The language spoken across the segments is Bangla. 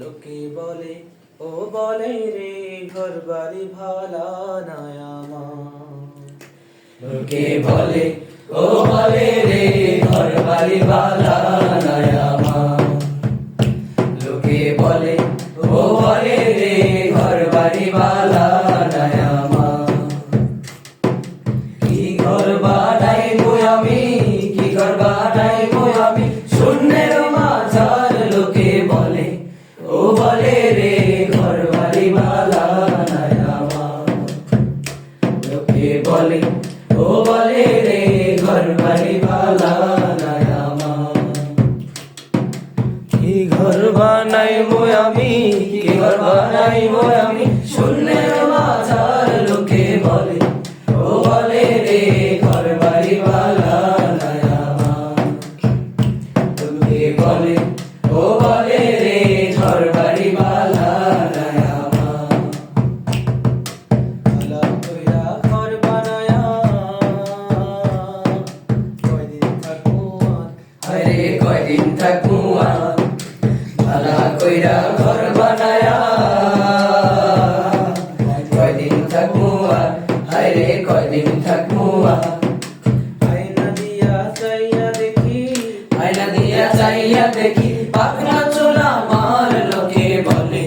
লোকে বলে ও বলে রে ঘর বাড়ি ভালা নাই আমার। লোকে বলে ও বলে রে ঘর বাড়ি ভালা নাই আমার। লোকে বলে ও বলে রে ঘর বাড়ি ভালা নাই আমার। কি ঘর বানাইবো আমি, কি ঘর বানাইবো আমি, শূন্যের মাঝার। লোকে বলে ও বলে রে ঘর বাড়ি ভালা নাই আমার। লোকে বলে ও বলে রে ঘর বাড়ি ভালা নাই আমার। কি ঘর বানাইবো আমি, কি ঘর বানাইবো আমি, শূন্যের মাঝার। লোকে বলে ও বলে রে ঘর বাড়ি ভালা নাই আমার। লোকে বলে ও বলে রে ঘর বাড়ি ভালা নাই আমার। ভালা কইরা ঘর বানায়া কয়দিন থাকবো আর। আরে কয়দিন থাকবো আর, ভালা কইরা ঘর বানায়া কয়দিন থাকবো আর। আরে কয়দিন থাকবো আর। আয়না দিয়া চাইয়া দেখি, আয়না দিয়া চাইয়া দেখি পাখনা চোলা আমার। লোকে বলে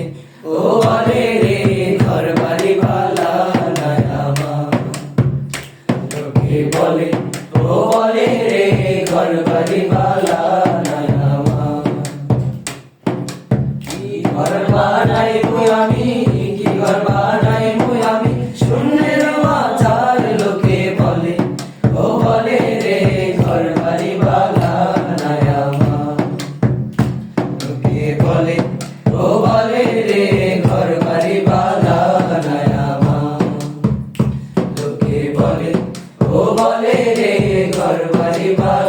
ও বলে রে ঘর বাড়ি ভালা নাই আমার। লোকে বলে ও বলে রে ঘর বাড়ি ভালা নাই আমার। কি ঘর বানাইবো আমি, কি ঘর বানাইবো আমি, শূন্যের মাঝার। লোকে বলে ও বলে রে ঘর বাড়ি ভালা নাই আমার। লোকে বলে ও বলে রে ঘর বাড়ি ভালা নাই আমার। লোকে বলে ও বলে রে ঘর বাড়ি ভালা